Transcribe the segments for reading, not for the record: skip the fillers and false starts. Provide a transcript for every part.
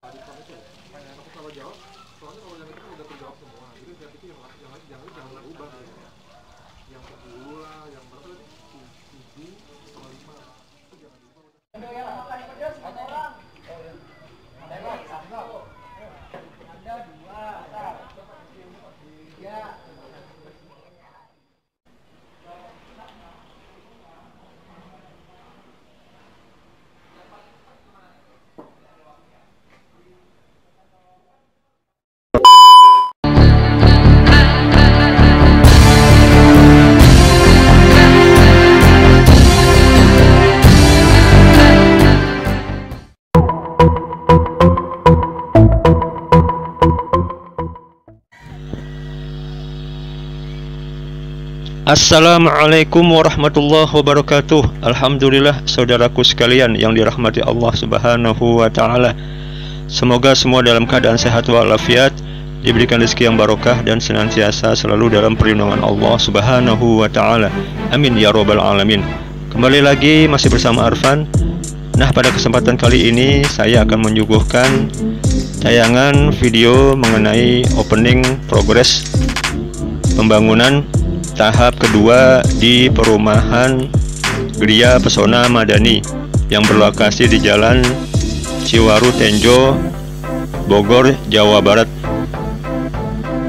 Aku kalau jawab, soalnya kalau yang itu kan udah terjawab semua. Jadi saya pikir jangan ubah gitu. Yang 10 lah, yang berapa tadi? 7 sama 5. Itu jangan diubah. Assalamualaikum warahmatullahi wabarakatuh. Alhamdulillah saudaraku sekalian yang dirahmati Allah subhanahu wa ta'ala. Semoga semua dalam keadaan sehat walafiat, diberikan rezeki yang barokah dan senantiasa selalu dalam perlindungan Allah subhanahu wa ta'ala. Amin ya robbal alamin. Kembali lagi masih bersama Arfan. Nah, pada kesempatan kali ini saya akan menyuguhkan tayangan video mengenai opening progress pembangunan tahap kedua di perumahan Gria Pesona Madani yang berlokasi di Jalan Ciwaru Tenjo, Bogor, Jawa Barat.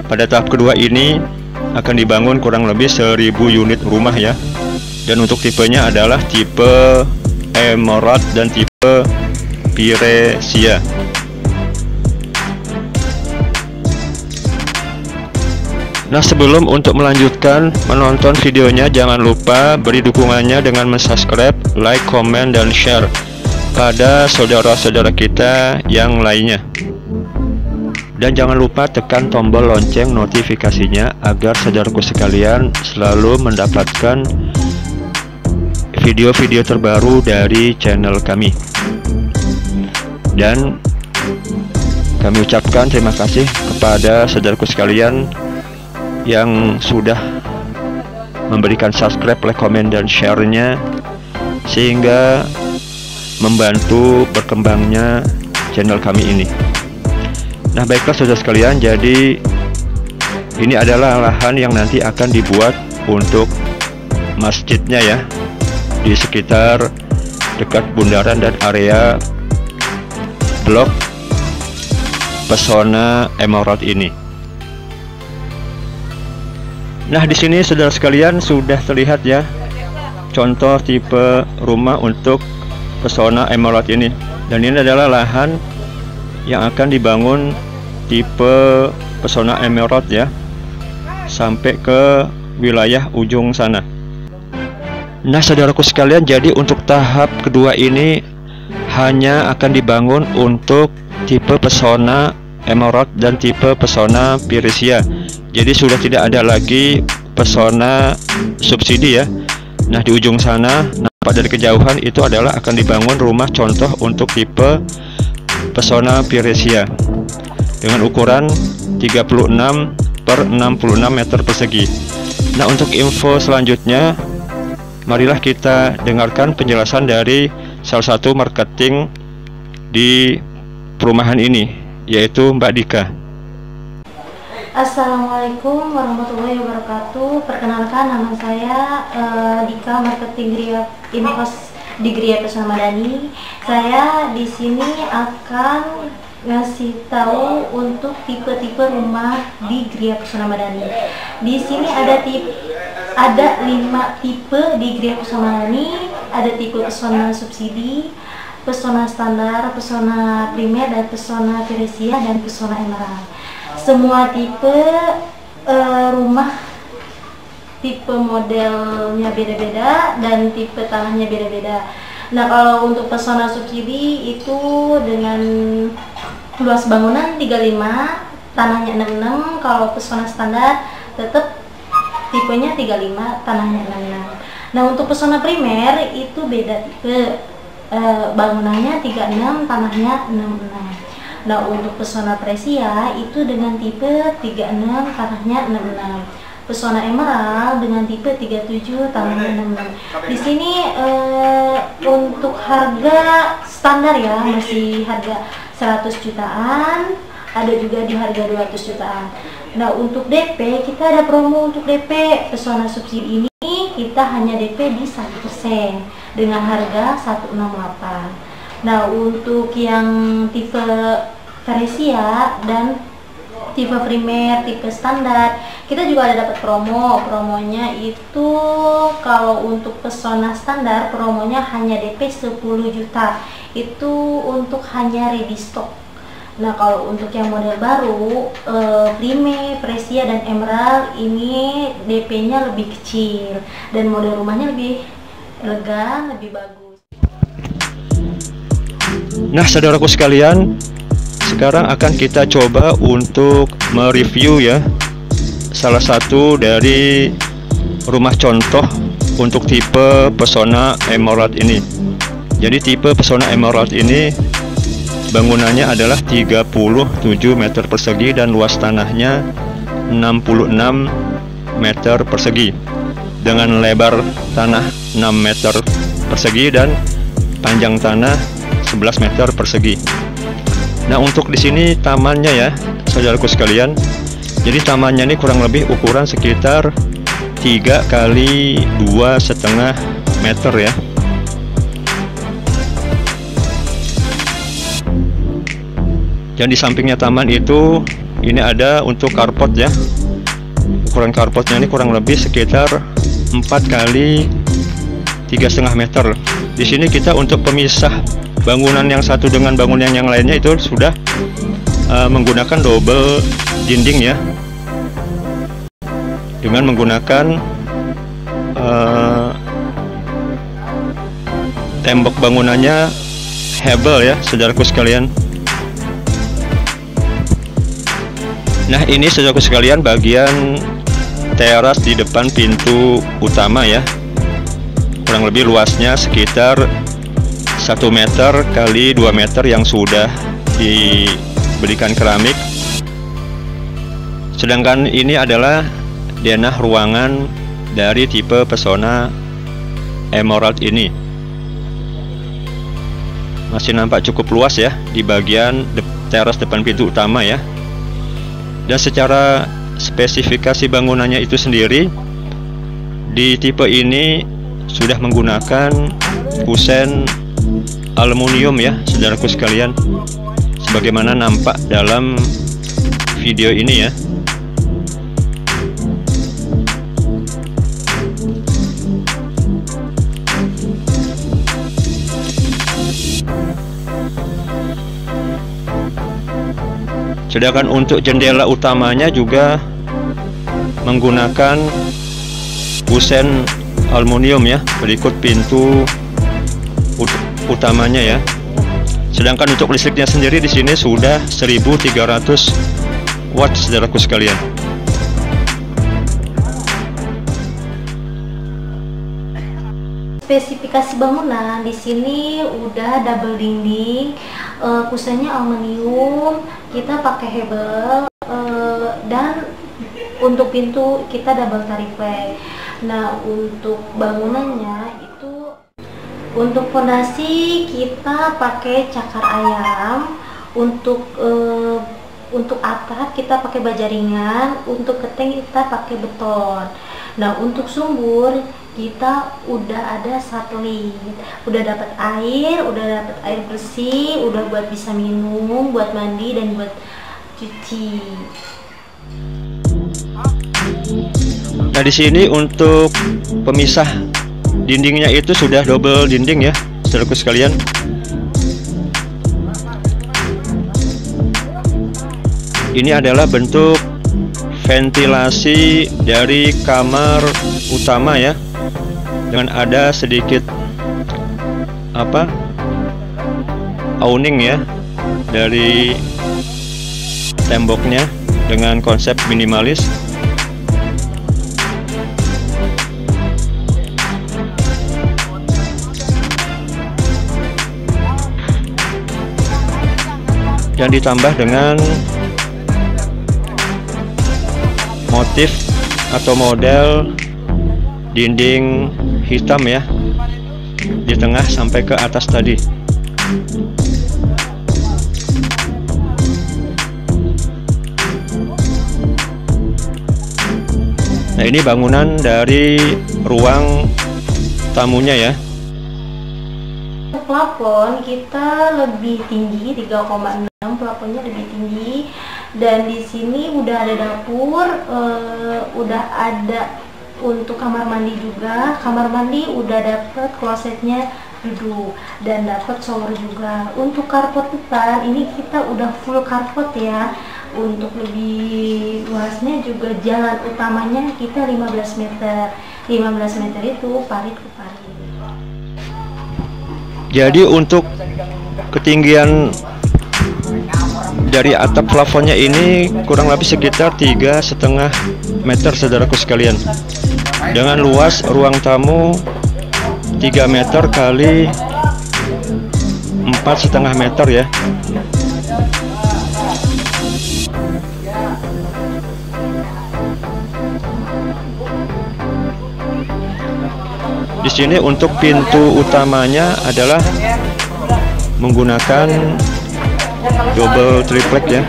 Pada tahap kedua ini akan dibangun kurang lebih 1000 unit rumah ya. Dan untuk tipenya adalah tipe Emerald dan tipe Piresia. Nah, sebelum untuk melanjutkan menonton videonya, jangan lupa beri dukungannya dengan subscribe, like, komen, dan share pada saudara-saudara kita yang lainnya. Dan jangan lupa tekan tombol lonceng notifikasinya agar saudaraku sekalian selalu mendapatkan video-video terbaru dari channel kami. Dan kami ucapkan terima kasih kepada saudaraku sekalian yang sudah memberikan subscribe, like, komen, dan share-nya, sehingga membantu berkembangnya channel kami ini. Nah, baiklah saudara sekalian, jadi ini adalah lahan yang nanti akan dibuat untuk masjidnya ya, di sekitar dekat bundaran dan area blok Pesona Emerald ini. Nah, di sini saudara sekalian sudah terlihat ya contoh tipe rumah untuk Pesona Emerald ini. Dan ini adalah lahan yang akan dibangun tipe Pesona Emerald ya, sampai ke wilayah ujung sana. Nah, saudaraku sekalian, jadi untuk tahap kedua ini hanya akan dibangun untuk tipe Pesona Emerald dan tipe Pesona Piresia. Jadi sudah tidak ada lagi Pesona subsidi ya. Nah, di ujung sana nampak dari kejauhan itu adalah akan dibangun rumah contoh untuk tipe Pesona Piresia dengan ukuran 36 per 66 meter persegi. Nah, untuk info selanjutnya, marilah kita dengarkan penjelasan dari salah satu marketing di perumahan ini, yaitu Mbak Dika. Assalamualaikum warahmatullahi wabarakatuh. Perkenalkan, nama saya Dika, marketing Gria Invest di Gria Pesona Madani. Saya di sini akan ngasih tahu untuk tipe-tipe rumah di Gria Pesona Madani. Di sini ada 5 tipe di Gria Pesona Madani. Ada tipe Pesona subsidi, Pesona standar, Pesona primer, dan Pesona Piresia, dan Pesona Emerald. Semua tipe rumah, tipe modelnya beda-beda dan tipe tanahnya beda-beda. Nah, kalau untuk Pesona subsidi itu dengan luas bangunan 35, tanahnya 66. Kalau Pesona standar tetap tipenya 35, tanahnya 66. Nah, untuk Pesona primer itu beda tipe, bangunannya 36, tanahnya 66. Nah, untuk Pesona Piresia itu dengan tipe 36, tanahnya 66. Pesona Emerald dengan tipe 37, tanahnya 66. Di sini untuk harga standar ya, masih harga 100 jutaan, ada juga di harga 200 jutaan. Nah, untuk DP kita ada promo untuk DP Pesona subsidi ini, kita hanya DP di 1% dengan harga 168. Nah, untuk yang tipe Varesia dan tipe primer, tipe standar, kita juga ada dapat promo. Promonya itu kalau untuk Pesona standar promonya hanya DP 10 juta. Itu untuk hanya ready stock. Nah, kalau untuk yang model baru, Prime, Varesia dan Emerald ini DP-nya lebih kecil dan model rumahnya lebih elegan, lebih bagus. Nah, saudaraku sekalian, sekarang akan kita coba untuk mereview ya salah satu dari rumah contoh untuk tipe Pesona Emerald ini. Jadi tipe Pesona Emerald ini bangunannya adalah 37 meter persegi dan luas tanahnya 66 meter persegi dengan lebar tanah 6 meter persegi dan panjang tanah 11 meter persegi. Nah, untuk di sini tamannya ya, saudaraku sekalian. Jadi tamannya ini kurang lebih ukuran sekitar 3 kali 2,5 meter ya. Dan di sampingnya taman itu ini ada untuk carport ya. Ukuran carportnya ini kurang lebih sekitar 4 kali 3,5 meter. Di sini kita untuk pemisah bangunan yang satu dengan bangunan yang lainnya itu sudah menggunakan double dinding ya, dengan menggunakan tembok bangunannya hebel ya, saudaraku sekalian. Nah, ini saudaraku sekalian bagian teras di depan pintu utama ya. Kurang lebih luasnya sekitar 1 meter kali 2 meter yang sudah diberikan keramik. Sedangkan ini adalah denah ruangan dari tipe Pesona Emerald ini. Masih nampak cukup luas ya di bagian teras depan pintu utama ya. Dan secara spesifikasi bangunannya itu sendiri, di tipe ini sudah menggunakan kusen aluminium ya, saudaraku sekalian, sebagaimana nampak dalam video ini ya. Sedangkan untuk jendela utamanya juga menggunakan kusen aluminium ya, berikut pintu utamanya ya. Sedangkan untuk listriknya sendiri di sini sudah 1300 watt, saudaraku sekalian. Spesifikasi bangunan di sini udah double dinding, kusennya aluminium, kita pakai hebel, dan untuk pintu kita double tariplek. Nah, untuk bangunannya itu, untuk fondasi kita pakai cakar ayam, untuk atap kita pakai baja ringan, untuk keteng kita pakai beton. Nah, untuk sumur kita udah ada satelit, udah dapat air bersih, udah buat bisa minum, buat mandi dan buat cuci. Nah, di sini untuk pemisah dindingnya itu sudah double dinding ya, saudaraku sekalian. Ini adalah bentuk ventilasi dari kamar utama ya, dengan ada sedikit awning ya dari temboknya dengan konsep minimalis. Dan ditambah dengan motif atau model dinding hitam ya di tengah sampai ke atas tadi. Nah, ini bangunan dari ruang tamunya ya. Plafon kita lebih tinggi 3,6, plafonnya lebih tinggi, dan di sini udah ada dapur, udah ada untuk kamar mandi juga. Kamar mandi udah dapet klosetnya duduk dan dapat shower juga. Untuk carport depan ini kita udah full carport ya. Untuk lebih luasnya juga jalan utamanya kita 15 meter. 15 meter itu parit ke parit. Jadi untuk ketinggian dari atap plafonnya ini kurang lebih sekitar 3,5 meter, saudaraku sekalian. Dengan luas ruang tamu 3 meter kali 4,5 meter ya. Di sini untuk pintu utamanya adalah menggunakan double triplek ya.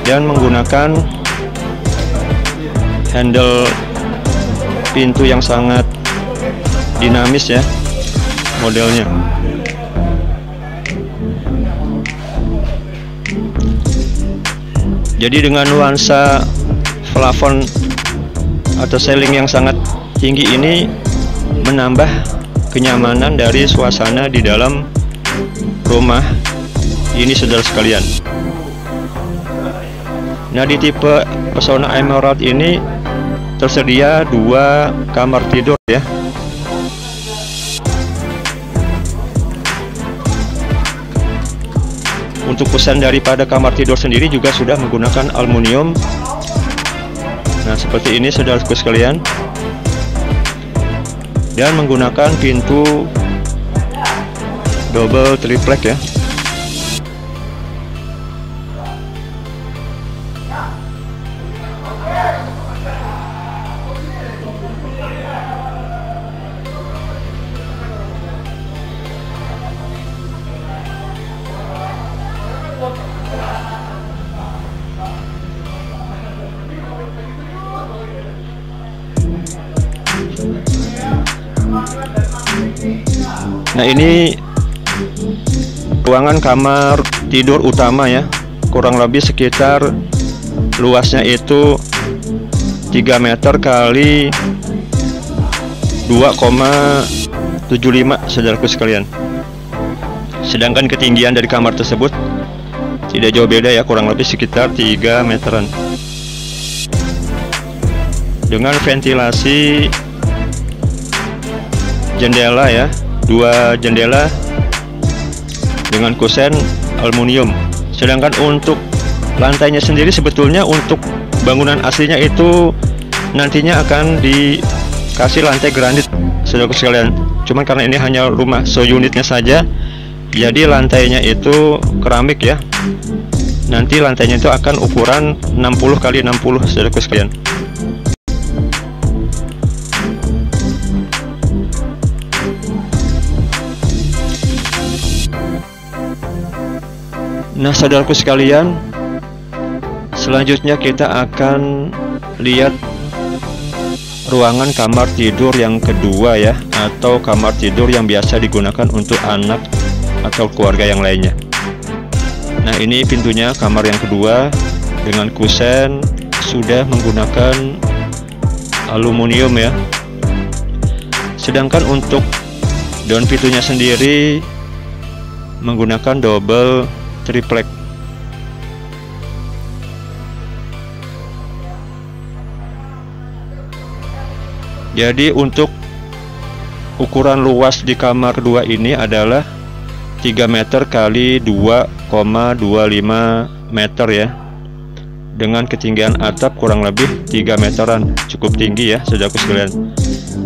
Dan menggunakan handle pintu yang sangat dinamis ya modelnya. Jadi dengan nuansa plafon atau ceiling yang sangat tinggi ini menambah kenyamanan dari suasana di dalam rumah ini, saudara sekalian. Nah, di tipe Pesona Emerald ini tersedia 2 kamar tidur ya. Untuk kusen daripada kamar tidur sendiri juga sudah menggunakan aluminium. Nah, seperti ini saudaraku sekalian. Dan menggunakan pintu double triplek ya. Nah, ini ruangan kamar tidur utama ya. Kurang lebih sekitar luasnya itu 3 meter kali 2,75, saudaraku sekalian. Sedangkan ketinggian dari kamar tersebut tidak jauh beda ya, kurang lebih sekitar 3 meteran. Dengan ventilasi jendela ya, 2 jendela dengan kusen aluminium. Sedangkan untuk lantainya sendiri sebetulnya untuk bangunan aslinya itu nantinya akan dikasih lantai granit, saudaraku sekalian. Cuman karena ini hanya rumah seunitnya saja, jadi lantainya itu keramik ya. Nanti lantainya itu akan ukuran 60 kali 60, saudaraku sekalian. Nah, saudaraku sekalian, selanjutnya kita akan lihat ruangan kamar tidur yang kedua ya, atau kamar tidur yang biasa digunakan untuk anak atau keluarga yang lainnya. Nah, ini pintunya kamar yang kedua dengan kusen sudah menggunakan aluminium ya. Sedangkan untuk daun pintunya sendiri menggunakan double triplek. Jadi untuk ukuran luas di kamar kedua ini adalah 3 meter kali 2,25 meter ya. Dengan ketinggian atap kurang lebih 3 meteran, cukup tinggi ya, saudaraku sekalian.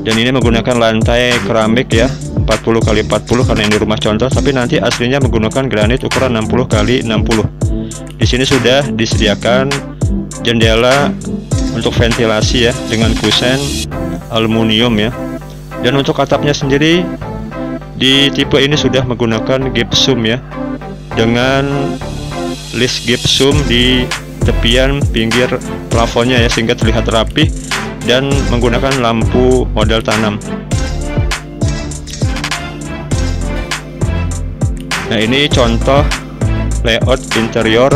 Dan ini menggunakan lantai keramik ya, 40 kali 40 karena ini rumah contoh, tapi nanti aslinya menggunakan granit ukuran 60 kali 60. Di sini sudah disediakan jendela untuk ventilasi ya dengan kusen aluminium ya. Dan untuk atapnya sendiri di tipe ini sudah menggunakan gypsum ya, dengan list gypsum di tepian pinggir plafonnya ya, sehingga terlihat rapi, dan menggunakan lampu model tanam. Nah, ini contoh layout interior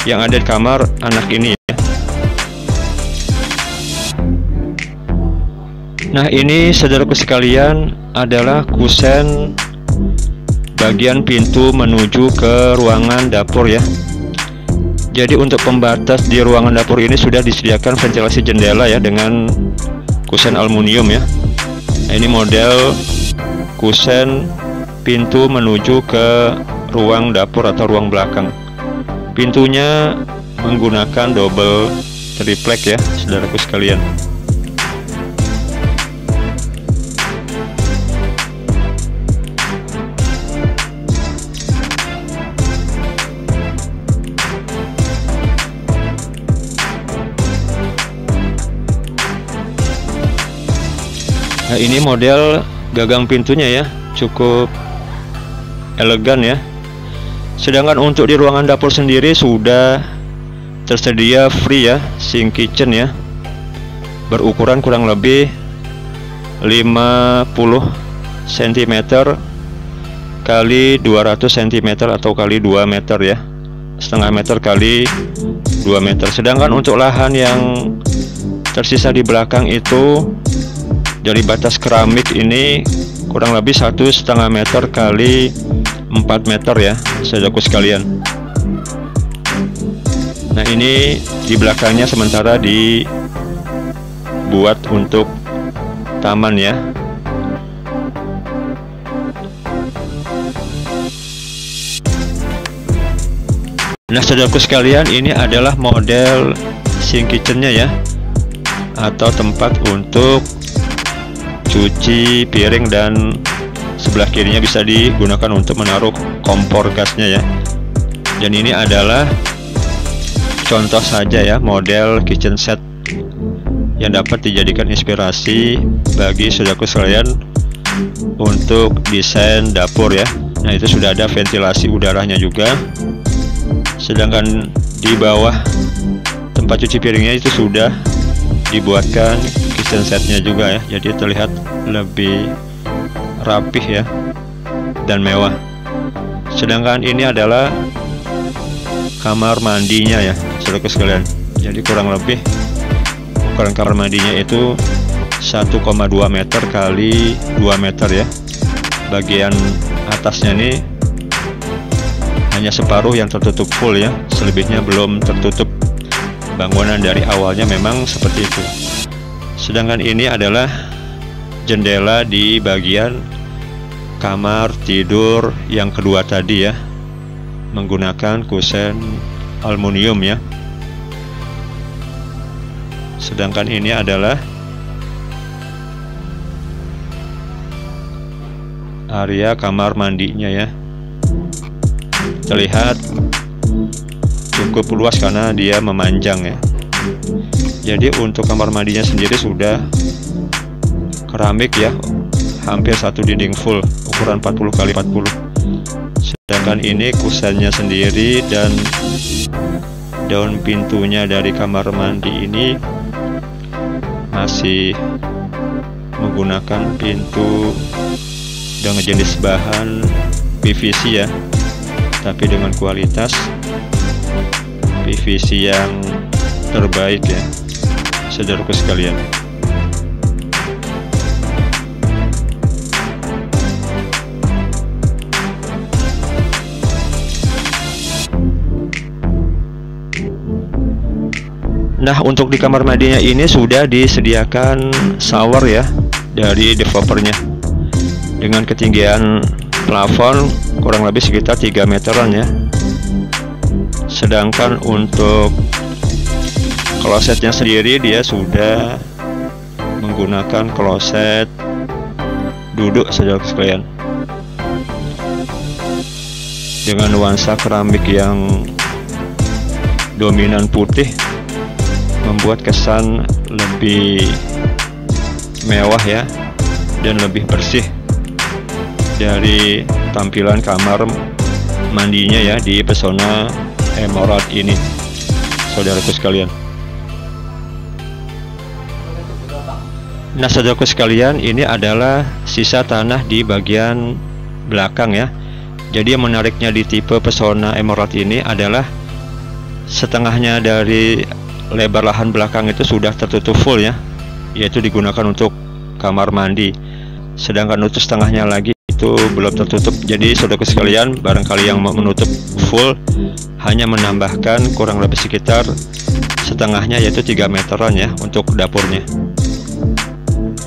yang ada di kamar anak ini ya. Nah, ini saudaraku sekalian adalah kusen bagian pintu menuju ke ruangan dapur ya. Jadi untuk pembatas di ruangan dapur ini sudah disediakan ventilasi jendela ya, dengan kusen aluminium ya. Nah, ini model kusen pintu menuju ke ruang dapur atau ruang belakang. Pintunya menggunakan double triplek ya, saudaraku sekalian. Nah, ini model gagang pintunya ya, cukup elegan ya. Sedangkan untuk di ruangan dapur sendiri sudah tersedia free ya sink kitchen ya, berukuran kurang lebih 50 cm kali 200 cm atau kali 2 meter ya, setengah meter kali 2 meter. Sedangkan untuk lahan yang tersisa di belakang itu dari batas keramik ini kurang lebih 1,5 meter kali 4 meter ya, saudaraku sekalian. Nah, ini di belakangnya sementara dibuat untuk taman ya. Nah, saudaraku sekalian, ini adalah model sink kitchennya ya, atau tempat untuk cuci piring, dan sebelah kirinya bisa digunakan untuk menaruh kompor gasnya ya. Dan ini adalah contoh saja ya model kitchen set yang dapat dijadikan inspirasi bagi saudaraku sekalian untuk desain dapur ya. Nah, itu sudah ada ventilasi udaranya juga. Sedangkan di bawah tempat cuci piringnya itu sudah dibuatkan kitchen setnya juga ya, jadi terlihat lebih rapih ya dan mewah. Sedangkan ini adalah kamar mandinya ya, saudaraku sekalian. Jadi kurang lebih ukuran kamar mandinya itu 1,2 meter kali 2 meter ya. Bagian atasnya ini hanya separuh yang tertutup full ya, selebihnya belum tertutup. Bangunan dari awalnya memang seperti itu. Sedangkan ini adalah jendela di bagian kamar tidur yang kedua tadi ya, menggunakan kusen aluminium ya. Sedangkan ini adalah area kamar mandinya ya. Terlihat cukup luas karena dia memanjang ya. Jadi untuk kamar mandinya sendiri sudah keramik ya, hampir satu dinding full, ukuran 40 x 40. Sedangkan ini kusennya sendiri dan daun pintunya dari kamar mandi ini masih menggunakan pintu dengan jenis bahan PVC ya, tapi dengan kualitas PVC yang terbaik ya, saudaraku sekalian. Nah, untuk di kamar mandinya ini sudah disediakan shower ya dari developernya, dengan ketinggian plafon kurang lebih sekitar 3 meteran ya. Sedangkan untuk klosetnya sendiri dia sudah menggunakan kloset duduk, saudara sekalian, dengan nuansa keramik yang dominan putih, membuat kesan lebih mewah ya dan lebih bersih dari tampilan kamar mandinya ya di Pesona Emerald ini, saudaraku sekalian. Nah, saudaraku sekalian, ini adalah sisa tanah di bagian belakang ya. Jadi yang menariknya di tipe Pesona Emerald ini adalah setengahnya dari lebar lahan belakang itu sudah tertutup full ya, yaitu digunakan untuk kamar mandi. Sedangkan untuk setengahnya lagi itu belum tertutup. Jadi saudaraku sekalian, barangkali yang mau menutup full hanya menambahkan kurang lebih sekitar setengahnya, yaitu 3 meteran ya untuk dapurnya.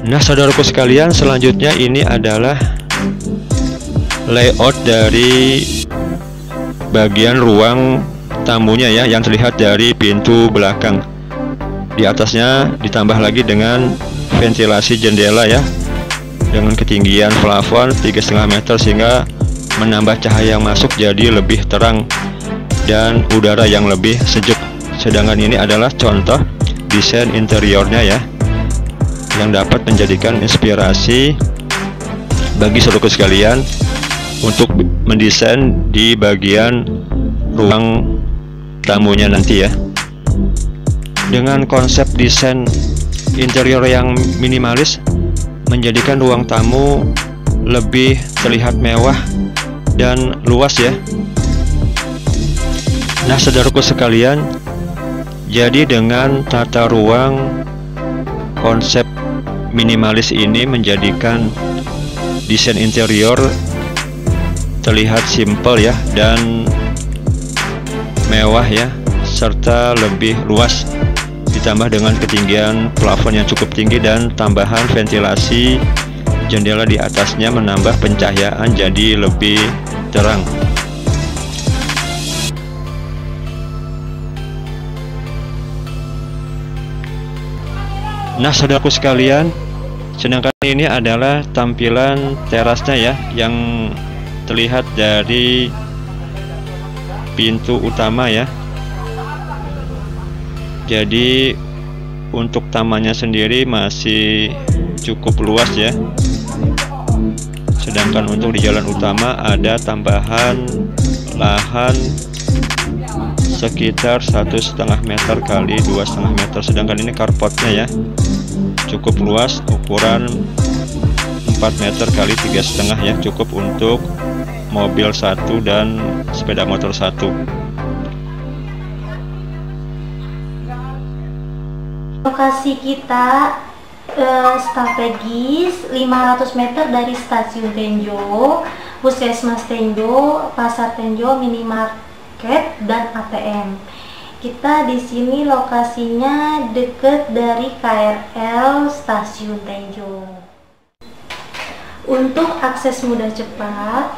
Nah, saudaraku sekalian, selanjutnya ini adalah layout dari bagian ruang tamunya ya, yang terlihat dari pintu belakang. Di atasnya ditambah lagi dengan ventilasi jendela ya, dengan ketinggian plafon 3,5 meter sehingga menambah cahaya yang masuk jadi lebih terang dan udara yang lebih sejuk. Sedangkan ini adalah contoh desain interiornya ya, yang dapat menjadikan inspirasi bagi saudaraku sekalian untuk mendesain di bagian ruang tamunya nanti ya. Dengan konsep desain interior yang minimalis menjadikan ruang tamu lebih terlihat mewah dan luas ya. Nah, saudaraku sekalian, jadi dengan tata ruang konsep minimalis ini menjadikan desain interior terlihat simpel ya dan mewah ya, serta lebih luas, ditambah dengan ketinggian plafon yang cukup tinggi dan tambahan ventilasi jendela di atasnya menambah pencahayaan jadi lebih terang. Nah, saudaraku sekalian, sedangkan ini adalah tampilan terasnya ya, yang terlihat dari pintu utama ya. Jadi untuk tamannya sendiri masih cukup luas ya. Sedangkan untuk di jalan utama ada tambahan lahan sekitar 1,5 meter kali 2,5 meter. Sedangkan ini carportnya ya, cukup luas, ukuran 4 meter kali 3,5 ya, cukup untuk mobil 1 dan sepeda motor 1. Lokasi kita strategis 500 meter dari Stasiun Tenjo, Puskesmas Tenjo, Pasar Tenjo, minimarket dan ATM. Kita di sini lokasinya dekat dari KRL Stasiun Tenjo. Untuk akses mudah cepat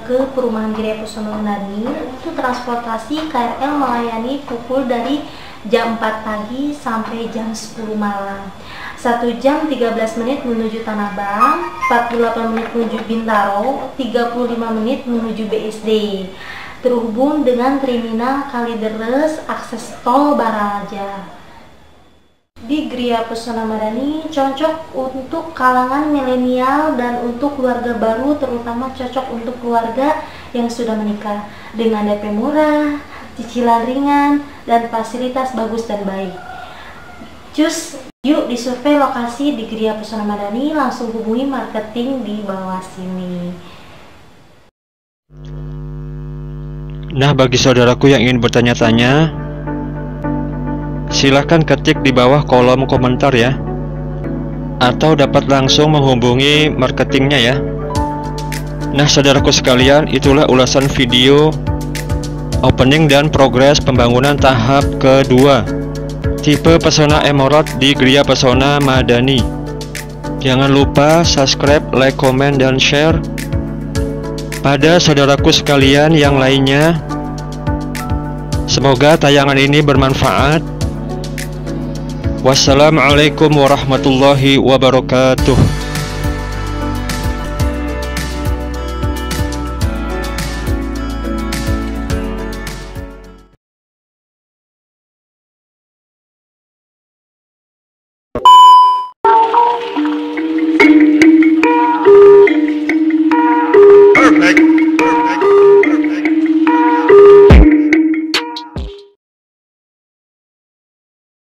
ke perumahan Gria Pesona Madani, itu transportasi KRL melayani pukul dari jam 4 pagi sampai jam 10 malam. 1 jam 13 menit menuju Tanah Abang, 48 menit menuju Bintaro, 35 menit menuju BSD. Terhubung dengan Terminal Kalideres, akses tol Baraja. Di Gria Pesona Madani cocok untuk kalangan milenial dan untuk keluarga baru, terutama cocok untuk keluarga yang sudah menikah, dengan DP murah, cicilan ringan, dan fasilitas bagus dan baik. Cus, yuk disurvei lokasi di Gria Pesona Madani, langsung hubungi marketing di bawah sini. Nah, bagi saudaraku yang ingin bertanya-tanya, silahkan ketik di bawah kolom komentar ya, atau dapat langsung menghubungi marketingnya ya. Nah, saudaraku sekalian, itulah ulasan video opening dan progres pembangunan tahap kedua tipe Pesona Emerald di Gria Pesona Madani. Jangan lupa subscribe, like, komen, dan share. Pada saudaraku sekalian yang lainnya, semoga tayangan ini bermanfaat. Wassalamualaikum warahmatullahi wabarakatuh.